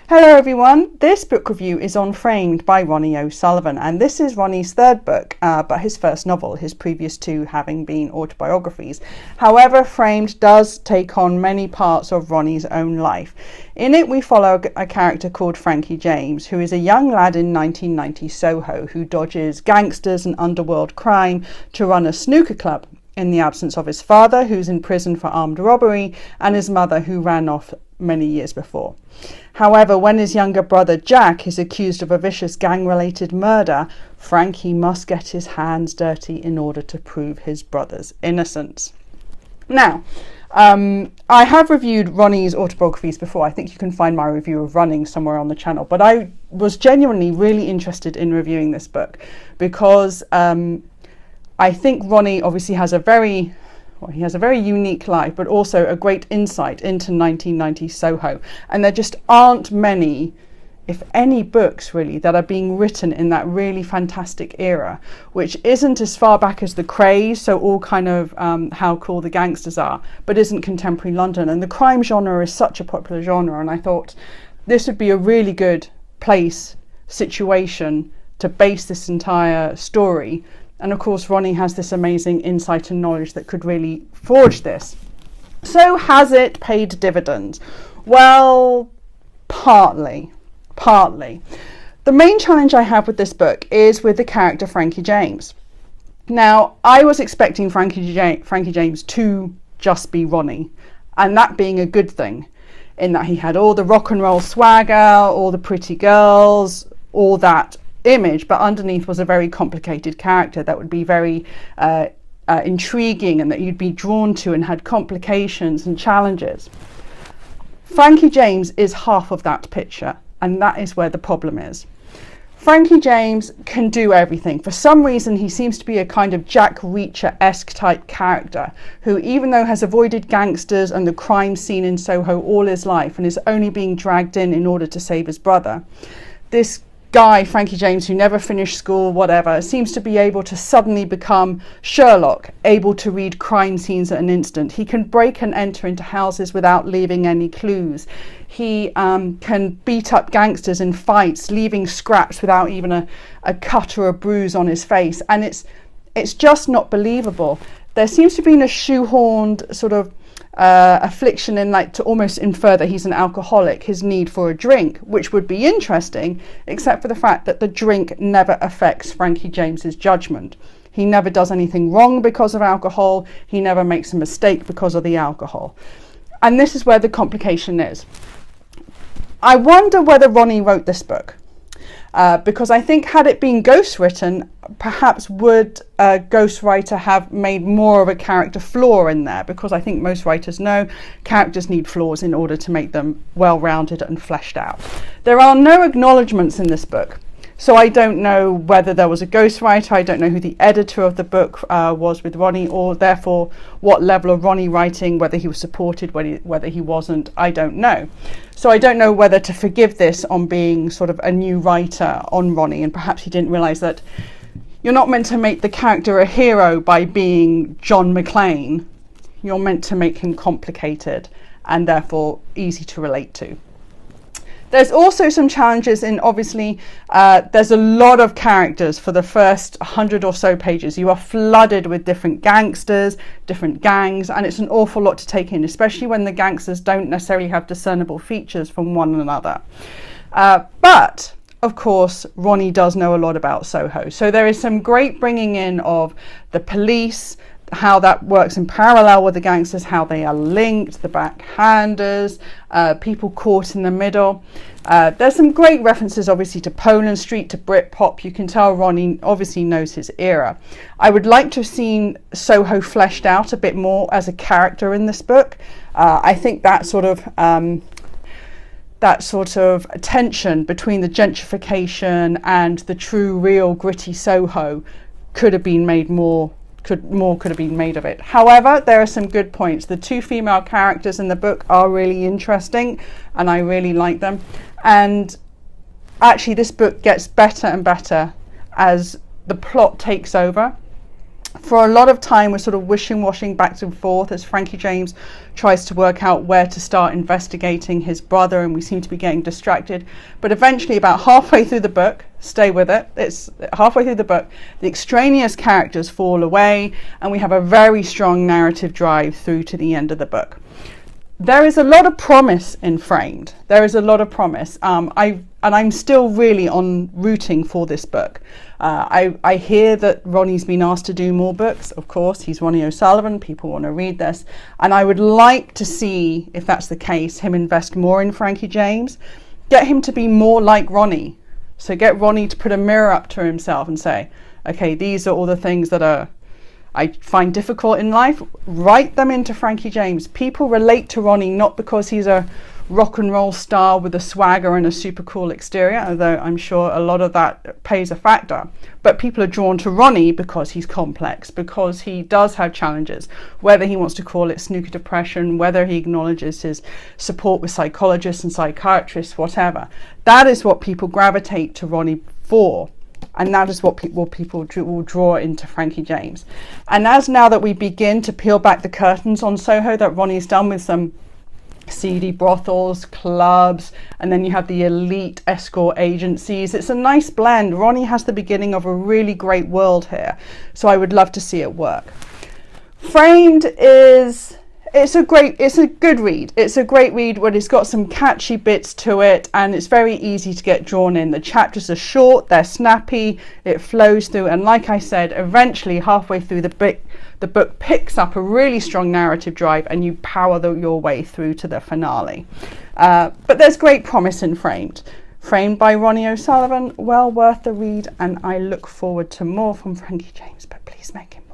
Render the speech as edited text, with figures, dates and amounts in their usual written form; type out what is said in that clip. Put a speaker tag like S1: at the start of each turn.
S1: Hello everyone, this book review is on Framed by Ronnie O'Sullivan, and this is Ronnie's third book, but his first novel, his previous two having been autobiographies. However, Framed does take on many parts of Ronnie's own life. In it we follow a character called Frankie James, who is a young lad in 1990 Soho who dodges gangsters and underworld crime to run a snooker club in the absence of his father, who's in prison for armed robbery, and his mother, who ran off many years before. However, when his younger brother Jack is accused of a vicious gang-related murder, Frankie must get his hands dirty in order to prove his brother's innocence. Now, I have reviewed Ronnie's autobiographies before. I think you can find my review of Running somewhere on the channel, but I was genuinely really interested in reviewing this book because I think Ronnie obviously has a very unique life, but also a great insight into 1990 Soho. And there just aren't many, if any, books really that are being written in that really fantastic era, which isn't as far back as the craze, so all kind of how cool the gangsters are, but isn't contemporary London. And the crime genre is such a popular genre, and I thought this would be a really good situation to base this entire story. And of course, Ronnie has this amazing insight and knowledge that could really forge this. So has it paid dividends? Well, partly. The main challenge I have with this book is with the character Frankie James. Now, I was expecting Frankie James to just be Ronnie, and that being a good thing, in that he had all the rock and roll swagger, all the pretty girls, all that image, but underneath was a very complicated character that would be very intriguing and that you'd be drawn to and had complications and challenges. Frankie James is half of that picture, and that is where the problem is. Frankie James can do everything. For some reason, he seems to be a kind of Jack Reacher-esque type character who, even though has avoided gangsters and the crime scene in Soho all his life and is only being dragged in order to save his brother, this guy, Frankie James, who never finished school, whatever, seems to be able to suddenly become Sherlock, able to read crime scenes at an instant. He can break and enter into houses without leaving any clues. He can beat up gangsters in fights, leaving scraps without even a cut or a bruise on his face. And it's just not believable. There seems to be a shoehorned sort of affliction in, like, to almost infer that he's an alcoholic, his need for a drink, which would be interesting, except for the fact that the drink never affects Frankie James's judgment. He never does anything wrong because of alcohol. He never makes a mistake because of the alcohol. And this is where the complication is. I wonder whether Ronnie wrote this book. Because I think had it been ghostwritten, perhaps would a ghostwriter have made more of a character flaw in there, because I think most writers know characters need flaws in order to make them well-rounded and fleshed out. There are no acknowledgements in this book, so I don't know whether there was a ghostwriter. I don't know who the editor of the book was with Ronnie, or therefore what level of Ronnie writing, whether he was supported, whether he wasn't, I don't know. So I don't know whether to forgive this on being sort of a new writer on Ronnie, and perhaps he didn't realise that you're not meant to make the character a hero by being John McClane. You're meant to make him complicated and therefore easy to relate to. There's also some challenges in, obviously, there's a lot of characters for the first 100 or so pages. You are flooded with different gangsters, different gangs, and it's an awful lot to take in, especially when the gangsters don't necessarily have discernible features from one another. But, of course, Ronnie does know a lot about Soho. So there is some great bringing in of the police, how that works in parallel with the gangsters, how they are linked, the backhanders, people caught in the middle. There's some great references, obviously, to Poland Street, to Britpop. You can tell Ronnie obviously knows his era. I would like to have seen Soho fleshed out a bit more as a character in this book. I think that sort of tension between the gentrification and the true, real, gritty Soho could have been made more. More could have been made of it. However, there are some good points. The two female characters in the book are really interesting, and I really like them. And actually, this book gets better and better as the plot takes over. For a lot of time, we're sort of wishing-washing back and forth as Frankie James tries to work out where to start investigating his brother, and we seem to be getting distracted. But eventually, about halfway through the book, stay with it, it's halfway through the book, the extraneous characters fall away, and we have a very strong narrative drive through to the end of the book. There is a lot of promise in Framed. There is a lot of promise. I'm still really rooting for this book. I hear that Ronnie's been asked to do more books. Of course, he's Ronnie O'Sullivan. People want to read this. And I would like to see, if that's the case, him invest more in Frankie James. Get him to be more like Ronnie. So get Ronnie to put a mirror up to himself and say, okay, these are all the things that I find difficult in life. Write them into Frankie James. People relate to Ronnie not because he's a rock and roll star with a swagger and a super cool exterior, although I'm sure a lot of that plays a factor. But people are drawn to Ronnie because he's complex, because he does have challenges, whether he wants to call it snooker depression, whether he acknowledges his support with psychologists and psychiatrists, whatever. That is what people gravitate to Ronnie for. And that is what people will draw into Frankie James. And as now that we begin to peel back the curtains on Soho, that Ronnie's done with some seedy brothels, clubs, and then you have the elite escort agencies. It's a nice blend. Ronnie has the beginning of a really great world here. So I would love to see it work. Framed it's a good read. It's a great read, but it's got some catchy bits to it, and it's very easy to get drawn in. The chapters are short, they're snappy, it flows through, and like I said, eventually halfway through the book picks up a really strong narrative drive, and you power your way through to the finale. But there's great promise in Framed. Framed by Ronnie O'Sullivan, well worth the read, and I look forward to more from Frankie James, but please make him